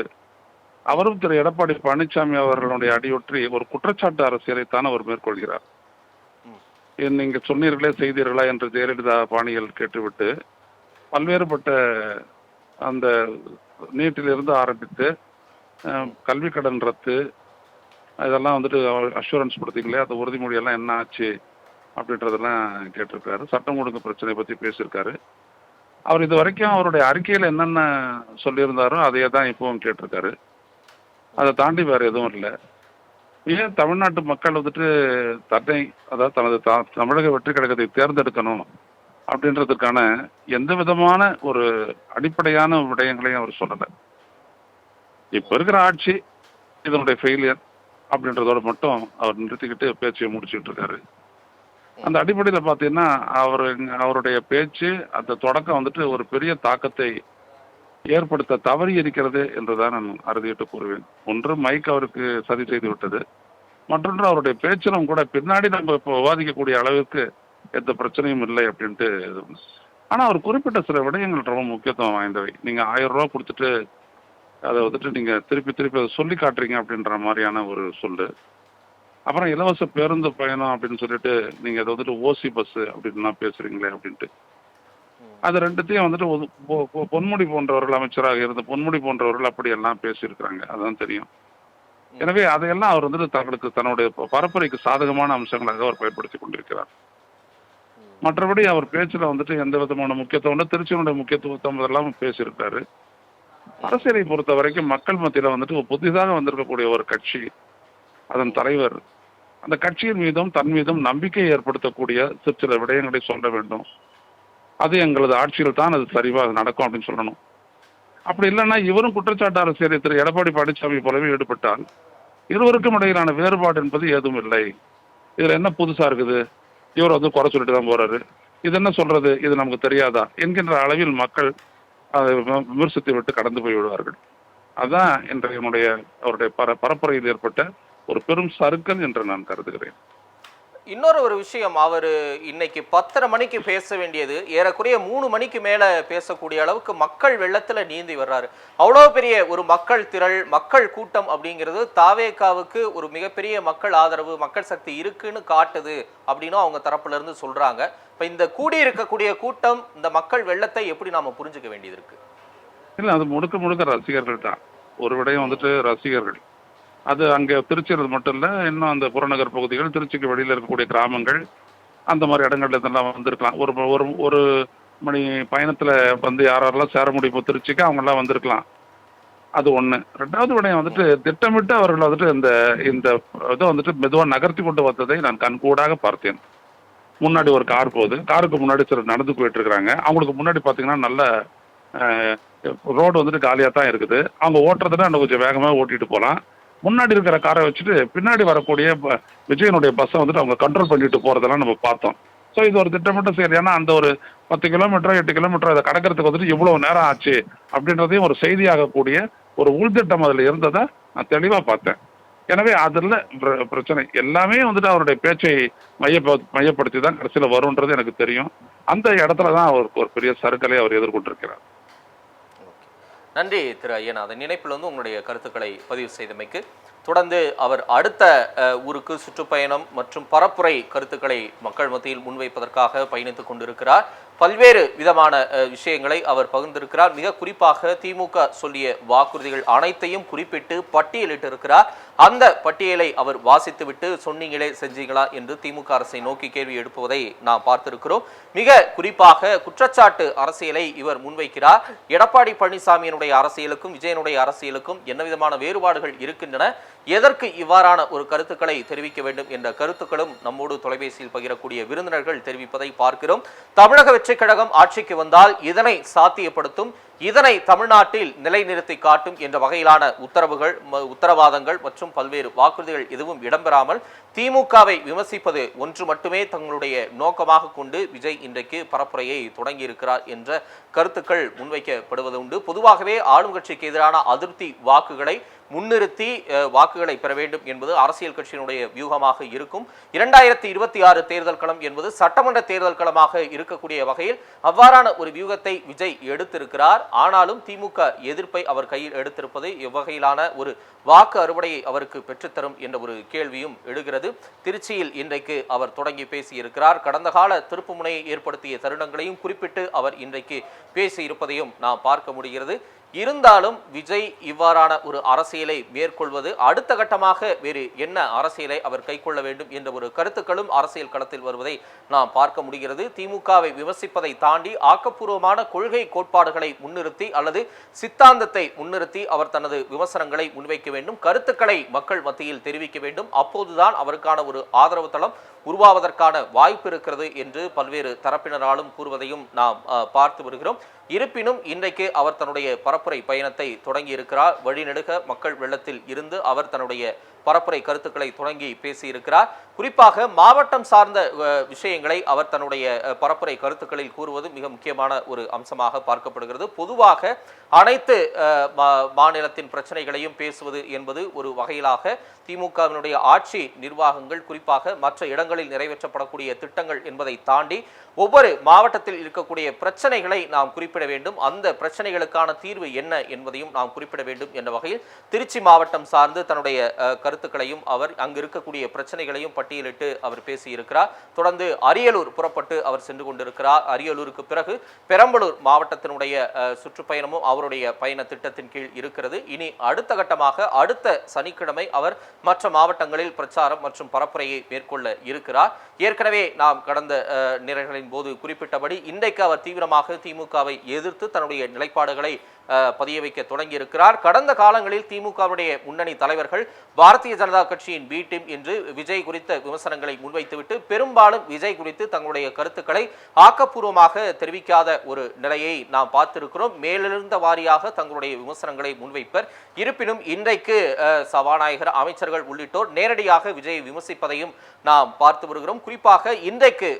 அவரும் திரு எடப்பாடி பழனிசாமி அவர்களுடைய அடியொற்றி ஒரு குற்றச்சாட்டு அரசியலைத்தான் அவர் மேற்கொள்கிறார். நீங்க சொன்னீர்களே செய்தீர்களா என்று ஜெயலலிதா பாணியில் கேட்டுவிட்டு பல்வேறுபட்ட அந்த நீட்டிலிருந்து ஆரம்பித்து கல்வி கடன் ரத்து இதெல்லாம் வந்துட்டு அஷூரன்ஸ் கொடுத்தீங்களே அந்த உறுதிமொழியெல்லாம் என்ன ஆச்சு அப்படின்றதெல்லாம் கேட்டிருக்காரு. சட்டம் ஒழுங்கு பிரச்சனை பற்றி பேசியிருக்காரு. அவர் இது வரைக்கும் அவருடைய அறிக்கையில் என்னென்ன சொல்லியிருந்தாரோ அதையே தான் இப்பவும் கேட்டிருக்காரு. அதை தாண்டி வேற எதுவும் இல்லை. ஏன் தமிழ்நாட்டு மக்கள் வந்துட்டு தன்னை அதாவது தனது தமிழக வெற்றி கழகத்தை தேர்ந்தெடுக்கணும் அப்படின்றதுக்கான எந்த விதமான ஒரு அடிப்படையான விடயங்களையும் அவர் சொல்லலை. இப்ப இருக்கிற ஆட்சி இதனுடைய ஃபெயிலியர் அப்படின்றதோட மட்டும் அவர் நிறுத்திக்கிட்டு பேச்சையை முடிச்சுட்டு இருக்காரு. அந்த அடிப்படையில் பார்த்தீங்கன்னா அவருடைய பேச்சு அந்த தொடக்கம் வந்துட்டு ஒரு பெரிய தாக்கத்தை ஏற்படுத்த தவறி இருக்கிறது என்றுதான் நான் அறுதியிட்டு கூறுவேன். ஒன்று மைக் அவருக்கு சதி செய்து விட்டது, மற்றொன்று அவருடைய பேச்சிலும் கூட பின்னாடி நம்ம இப்போ விவாதிக்கக்கூடிய அளவுக்கு எந்த பிரச்சனையும் இல்லை அப்படின்ட்டு. ஆனா அவர் குறிப்பிட்ட சில விடயங்கள் ரொம்ப முக்கியத்துவம் வாய்ந்தவை. நீங்க 1000 ரூபா கொடுத்துட்டு அதை வந்துட்டு நீங்க திருப்பி திருப்பி அதை சொல்லி காட்டுறீங்க அப்படின்ற மாதிரியான ஒரு சொல்லு. அப்புறம் இலவச பேருந்து பயணம் அப்படின்னு சொல்லிட்டு நீங்க அதை வந்துட்டு ஓசி பஸ் அப்படின்லாம் பேசுறீங்களே அப்படின்ட்டு. அது ரெண்டுத்தையும் வந்துட்டு பொன்முடி போன்றவர்கள் அமைச்சராக இருந்த பொன்முடி போன்றவர்கள் அப்படியெல்லாம் பேசியிருக்கிறாங்க, அதுதான் தெரியும். எனவே அதையெல்லாம் அவர் வந்துட்டு தன்னுடைய பரப்புரைக்கு சாதகமான அம்சங்களாக அவர் பயன்படுத்தி கொண்டிருக்கிறார். மற்றபடி அவர் பேச்சுல வந்துட்டு எந்த விதமான முக்கியத்துவம் திருச்சியினுடைய முக்கியத்துவம் இதெல்லாம் பேசியிருக்காரு. அரசியலை பொறுத்த வரைக்கும் மக்கள் மத்தியில வந்துட்டு புதிதாக வந்திருக்கக்கூடிய ஒரு கட்சி, அதன் தலைவர் அந்த கட்சியின் மீதும் தன் மீதும் நம்பிக்கையை ஏற்படுத்தக்கூடிய சில விடயங்களை சொல்ல வேண்டும். அது எங்களது ஆட்சியில் தான் அது சரிவாக நடக்கும் அப்படின்னு சொல்லணும். அப்படி இல்லைன்னா இவரும் குற்றச்சாட்டு அரசியலை திரு எடப்பாடி பழனிசாமி போலவே ஈடுபட்டால் இருவருக்கும் இடையிலான வேறுபாடு என்பது ஏதும் இல்லை. இதுல என்ன புதுசா இருக்குது, இவர் வந்து குறை சொல்லிட்டு தான் போறாரு, இது என்ன சொல்றது, இது நமக்கு தெரியாதா என்கின்ற அளவில் மக்கள் அதை விமர்சித்து விட்டு கடந்து போய் விடுவார்கள். அதுதான் இன்றைய அவருடைய பரப்புரையில் ஏற்பட்ட ஒரு பெரும் சறுக்கல் என்று நான் கருதுகிறேன். இன்னொரு ஒரு விஷயம், அவர் இன்னைக்கு 10:30 மணிக்கு பேச வேண்டியது ஏறக்குறைய 3 மணிக்கு மேல பேசக்கூடிய அளவுக்கு மக்கள் வெள்ளத்துல நீந்தி வர்றாரு. அவ்வளவு பெரிய ஒரு மக்கள் திரள், மக்கள் கூட்டம் அப்படிங்கிறது தாவேகாவுக்கு ஒரு மிகப்பெரிய மக்கள் ஆதரவு, மக்கள் சக்தி இருக்குன்னு காட்டுது அப்படின்னு அவங்க தரப்புல இருந்து சொல்றாங்க. இப்ப இந்த கூடி இருக்கக்கூடிய கூட்டம், இந்த மக்கள் வெள்ளத்தை எப்படி நாம புரிஞ்சுக்க வேண்டியது இருக்கு? இல்ல, அது முழுக்க முழுக்க ரசிகர்கள் தான். ஒரு விடயம் வந்துட்டு ரசிகர்கள், அது அங்கே திருச்சியில் மட்டும் இல்லை, இன்னும் அந்த புறநகர் பகுதிகள், திருச்சிக்கு வெளியில் இருக்கக்கூடிய கிராமங்கள், அந்த மாதிரி இடங்கள்ல இதெல்லாம் வந்திருக்கலாம். ஒரு மணி பயணத்தில் வந்து யாரெல்லாம் சேர முடியும் திருச்சிக்கு அவங்கெல்லாம் வந்திருக்கலாம். அது ஒன்று. ரெண்டாவது விடயம் வந்துட்டு திட்டமிட்டு அவர்கள் வந்துட்டு இந்த இதை வந்துட்டு மெதுவாக நகர்த்தி கொண்டு வந்ததை நான் கண்கூடாக பார்த்தேன். முன்னாடி ஒரு கார் போகுது, காருக்கு முன்னாடி சிலர் நடந்து போயிட்டு இருக்கிறாங்க. அவங்களுக்கு முன்னாடி பார்த்தீங்கன்னா நல்ல ரோடு வந்துட்டு காலியாக தான் இருக்குது. அவங்க ஓட்டுறதுனா இன்னும் கொஞ்சம் வேகமாக ஓட்டிட்டு போகலாம். முன்னாடி இருக்கிற காரை வச்சுட்டு பின்னாடி வரக்கூடிய விஜயனுடைய பஸ்ஸை வந்துட்டு அவங்க கண்ட்ரோல் பண்ணிட்டு போறதெல்லாம் நம்ம பார்த்தோம். ஸோ இது ஒரு திட்டமிட்ட செயல். ஏன்னா அந்த ஒரு 10 கிலோமீட்டரோ 8 கிலோமீட்டரோ அதை கடக்கிறதுக்கு வந்துட்டு இவ்வளவு நேரம் ஆச்சு அப்படின்றதையும் ஒரு செய்தியாகக்கூடிய ஒரு உள்திட்டம் அதில் இருந்ததை நான் தெளிவாக பார்த்தேன். எனவே அதில் பிரச்சனை எல்லாமே வந்துட்டு அவருடைய பேச்சை மையப்படுத்தி தான் கடைசியில் வரும்ன்றது எனக்கு தெரியும். அந்த இடத்துல தான் அவருக்கு ஒரு பெரிய சறுக்கலை அவர் எதிர்கொண்டிருக்கிறார். நன்றி திரு ஐயநாதன், இணைப்பில் வந்து உங்களுடைய கருத்துக்களை பதிவு செய்தமைக்கு. தொடர்ந்து அவர் அடுத்த ஊருக்கு சுற்றுப்பயணம் மற்றும் பரப்புரை கருத்துக்களை மக்கள் மத்தியில் முன்வைப்பதற்காக பயணித்துக் கொண்டிருக்கிறார். பல்வேறு விதமான விஷயங்களை அவர் பகிர்ந்திருக்கிறார். மிக குறிப்பாக திமுக சொல்லிய வாக்குறுதிகள் அனைத்தையும் குறிப்பிட்டு பட்டியலிட்டிருக்கிறார். அந்த பட்டியலை அவர் வாசித்துவிட்டு சொன்னீங்களே செஞ்சீங்களா என்று திமுக அரசை நோக்கி கேள்வி எழுப்புவதை நாம் பார்த்திருக்கிறோம். மிக குறிப்பாக குற்றச்சாட்டு அரசியலை இவர் முன்வைக்கிறார். எடப்பாடி பழனிசாமியினுடைய அரசியலுக்கும் விஜயனுடைய அரசியலுக்கும் என்ன விதமான வேறுபாடுகள் இருக்கின்றன, எதற்கு இவ்வாறான ஒரு கருத்துக்களை தெரிவிக்க வேண்டும் என்ற கருத்துக்களும் நம்மோடு தொலைபேசியில் பகிரக்கூடிய விருந்தினர்கள் தெரிவிப்பதை பார்க்கிறோம். தமிழக வெற்றிக் கழகம் ஆட்சிக்கு வந்தால் இதனை சாத்தியப்படுத்தும், இதனை தமிழ்நாட்டில் நிலைநிறுத்தி காட்டும் என்ற வகையிலான உத்தரவாதங்கள் மற்றும் பல்வேறு வாக்குறுதிகள் எதுவும் இடம்பெறாமல் திமுகவை விமர்சிப்பது ஒன்று மட்டுமே தங்களுடைய நோக்கமாக கொண்டு விஜய் இன்றைக்கு பரப்புரையை தொடங்கியிருக்கிறார் என்ற கருத்துக்கள் முன்வைக்கப்படுவது உண்டு. பொதுவாகவே ஆளும் கட்சிக்கு எதிரான அதிருப்தி வாக்குகளை முன்னிறுத்தி வாக்குகளை பெற வேண்டும் என்பது அரசியல் கட்சியினுடைய வியூகமாக இருக்கும். 2026 தேர்தல் களம் என்பது சட்டமன்ற தேர்தல் களமாக இருக்கக்கூடிய வகையில் அவ்வாறான ஒரு வியூகத்தை விஜய் எடுத்திருக்கிறார். ஆனாலும் திமுக எதிர்ப்பை அவர் கையில் எடுத்திருப்பது எவ்வகையிலான ஒரு வாக்கு அறுவடையை அவருக்கு பெற்றுத்தரும் என்ற ஒரு கேள்வியும் எழுகிறது. திருச்சியில் இன்றைக்கு அவர் தொடங்கி பேசியிருக்கிறார். கடந்த கால திருப்புமுனையை ஏற்படுத்திய தருணங்களையும் குறிப்பிட்டு அவர் இன்றைக்கு பேசியிருப்பதையும் நாம் பார்க்க முடிகிறது. இருந்தாலும் விஜய் இவ்வாறான ஒரு அரசியலை மேற்கொள்வது அடுத்த கட்டமாக வேறு என்ன அரசியலை அவர் கைக்கொள்ள வேண்டும் என்ற ஒரு கருத்துக்களும் அரசியல் களத்தில் வருவதை நாம் பார்க்க முடிகிறது. திமுகவை விமர்சிப்பதை தாண்டி ஆக்கப்பூர்வமான கொள்கை கோட்பாடுகளை முன்னிறுத்தி அல்லது சித்தாந்தத்தை முன்னிறுத்தி அவர் தனது விமர்சனங்களை முன்வைக்க வேண்டும், கருத்துக்களை மக்கள் மத்தியில் தெரிவிக்க வேண்டும். அப்போதுதான் அவருக்கான ஒரு ஆதரவு தளம் உருவாவதற்கான வாய்ப்பு இருக்கிறது என்று பல்வேறு தரப்பினராலும் கூறுவதையும் நாம் பார்த்து வருகிறோம். இருப்பினும் இன்றைக்கு அவர் தன்னுடைய பரப்புரை பயணத்தை தொடங்கி இருக்கிறார். வழிநெடுக மக்கள் வெள்ளத்தில் இருந்து அவர் தன்னுடைய பரப்புரை கருத்துக்களை தொடங்கி பேசியிருக்கிறார். குறிப்பாக மாவட்டம் சார்ந்த விஷயங்களை அவர் தன்னுடைய பரப்புரை கருத்துக்களில் கூறுவது மிக முக்கியமான ஒரு அம்சமாக பார்க்கப்படுகிறது. பொதுவாக அனைத்து மாநிலத்தின் பிரச்சனைகளையும் பேசுவது என்பது ஒரு வகையிலாக திமுகவினுடைய ஆட்சி நிர்வாகங்கள், குறிப்பாக மற்ற இடங்களில் நிறைவேற்றப்படக்கூடிய திட்டங்கள் என்பதை தாண்டி ஒவ்வொரு மாவட்டத்தில் இருக்கக்கூடிய பிரச்சனைகளை நாம் குறிப்பிட வேண்டும், அந்த பிரச்சனைகளுக்கான தீர்வு என்ன என்பதையும் நாம் குறிப்பிட வேண்டும் என்ற வகையில் திருச்சி மாவட்டம் சார்ந்து தன்னுடைய கருத்துக்களையும் அவர் அங்கு இருக்கக்கூடிய பிரச்சனைகளையும் பட்டியலிட்டு அவர் பேசியிருக்கிறார். தொடர்ந்து அரியலூர் புறப்பட்டு அவர் சென்று கொண்டிருக்கிறார். அரியலூருக்கு பிறகு பெரம்பலூர் மாவட்டத்தினுடைய சுற்றுப்பயணமும் அவருடைய பயண திட்டத்தின் கீழ் இருக்கிறது. இனி அடுத்த கட்டமாக அடுத்த சனிக்கிழமை அவர் மற்ற மாவட்டங்களில் பிரச்சாரம் மற்றும் பரப்புரையை மேற்கொள்ள இருக்கிறார். ஏற்கனவே நாம் கடந்த நிறைகளின் போது குறிப்பிட்டபடி இன்றைக்கு அவர் தீவிரமாக திமுகவை எதிர்த்து தன்னுடைய நிலைப்பாடுகளை பதிய வைக்க தொடங்கி இருக்கிறார். கடந்த காலங்களில் திமுகவுடைய முன்னணி தலைவர்கள் பாரதிய ஜனதா கட்சியின் பி டீம் என்று விஜய் குறித்த விமர்சனங்களை முன்வைத்துவிட்டு பெரும்பாலும் விஜய் குறித்து தங்களுடைய கருத்துக்களை ஆக்கப்பூர்வமாக தெரிவிக்காத ஒரு நிலையை நாம் பார்த்திருக்கிறோம். மேலெழுந்த வாரியாக தங்களுடைய விமர்சனங்களை முன்வைப்பர். இருப்பினும் இன்றைக்கு சபாநாயகர், அமைச்சர்கள் உள்ளிட்டோர் நேரடியாக விஜயை விமர்சிப்பதையும் நாம் பார்த்து வருகிறோம். குறிப்பாக இன்றைக்கு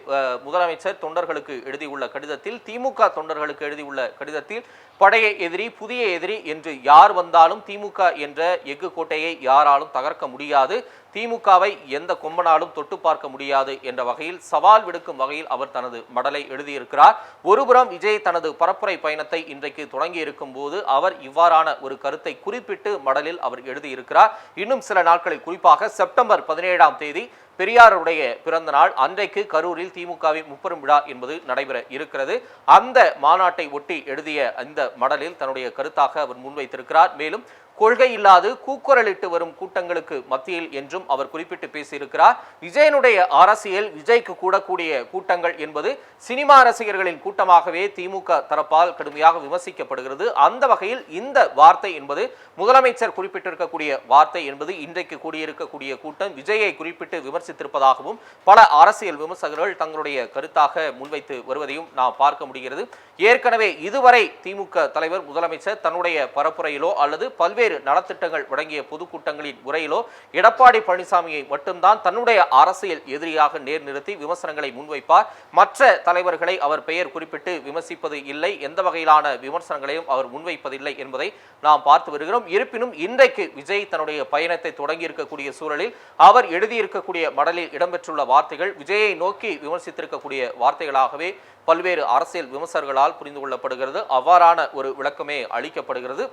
முதலமைச்சர் தொண்டர்களுக்கு எழுதியுள்ள கடிதத்தில், திமுக தொண்டர்களுக்கு எழுதியுள்ள கடிதத்தில், பழைய எதிரி புதிய எதிரி என்று யார் வந்தாலும் திமுக என்ற எஃகு கோட்டையை யாராலும் தகர்க்க முடியாது, திமுகவை எந்த கொம்பனாலும் தொட்டு பார்க்க முடியாது என்ற வகையில் சவால் விடுக்கும் வகையில் அவர் தனது மடலை எழுதியிருக்கிறார். ஒருபுறம் விஜய் தனது பரப்புரை பயணத்தை இன்றைக்கு தொடங்கி இருக்கும் போது அவர் இவ்வாறான ஒரு கருத்தை குறிப்பிட்டு மடலில் அவர் எழுதியிருக்கிறார். இன்னும் சில நாட்களில், குறிப்பாக செப்டம்பர் 17ஆம் தேதி பெரியாருடைய பிறந்த நாள், அன்றைக்கு கரூரில் திமுகவின் முப்பெரும் விழா என்பது நடைபெற இருக்கிறது. அந்த மாநாட்டை ஒட்டி எழுதிய இந்த மடலில் தன்னுடைய கருத்தாக அவர் முன்வைத்திருக்கிறார். மேலும் கொள்கை இல்லாது கூக்குரலிட்டு வரும் கூட்டங்களுக்கு மத்தியில் என்றும் அவர் குறிப்பிட்டு பேசியிருக்கிறார். விஜயனுடைய அரசியல், விஜய்க்கு கூடக்கூடிய கூட்டங்கள் என்பது சினிமா ரசிகர்களின் கூட்டமாகவே திமுக தரப்பால் கடுமையாக விமர்சிக்கப்படுகிறது. அந்த வகையில் இந்த வார்த்தை என்பது முதலமைச்சர் குறிப்பிட்டிருக்கக்கூடிய வார்த்தை என்பது இன்றைக்கு கூடியிருக்கக்கூடிய கூட்டம் விஜயை குறிப்பிட்டு விமர்சித்திருப்பதாகவும் பல அரசியல் விமர்சகர்கள் தங்களுடைய கருத்தாக முன்வைத்து வருவதையும் நாம் பார்க்க முடிகிறது. ஏற்கனவே இதுவரை திமுக தலைவர் முதலமைச்சர் தன்னுடைய பரப்புரையிலோ அல்லது பல்வேறு நலத்திட்டங்கள் வழங்கிய பொதுக்கூட்டங்களின் உரையிலோ எடப்பாடி பழனிசாமியை மட்டும்தான் தன்னுடைய அரசியல் எதிரியாக நேர் நிறுத்தி விமர்சனங்களை முன்வைப்பார். மற்ற தலைவர்களை அவர் பெயர் குறிப்பிட்டு விமர்சிப்பது இல்லை, எந்த வகையிலான விமர்சனங்களையும் அவர் முன்வைப்பதில்லை என்பதை நாம் பார்த்து வருகிறோம். இருப்பினும் இன்றைக்கு விஜய் தன்னுடைய பயணத்தை தொடங்கி இருக்கக்கூடிய சூழலில் அவர் எழுதியிருக்கக்கூடிய மடலில் இடம்பெற்றுள்ள வார்த்தைகள் விஜயை நோக்கி விமர்சித்திருக்கக்கூடிய வார்த்தைகளாகவே பல்வேறு அரசியல் விமர்சகர்களால் புரிந்து கொள்ளப்படுகிறது. அவ்வாறான ஒரு விளக்கமே அளிக்கப்படுகிறது.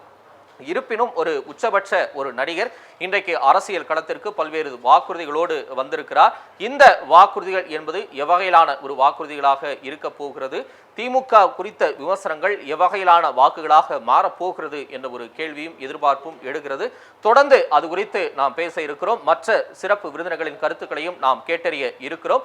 இருப்பினும் ஒரு உச்சபட்ச ஒரு நடிகர் இன்றைக்கு அரசியல் களத்திற்கு பல்வேறு வாக்குறுதிகளோடு வந்திருக்கிறார். இந்த வாக்குறுதிகள் என்பது எவ்வகையிலான ஒரு வாக்குறுதிகளாக இருக்க போகிறது, திமுக குறித்த விமர்சனங்கள் எவ்வகையிலான வாக்குகளாக மாறப்போகிறது என்ற ஒரு கேள்வியும் எதிர்பார்ப்பும் எடுக்கிறது. தொடர்ந்து அது குறித்து நாம் பேச இருக்கிறோம். மற்ற சிறப்பு விருந்தினர்களின் கருத்துக்களையும் நாம் கேட்டறிய இருக்கிறோம்.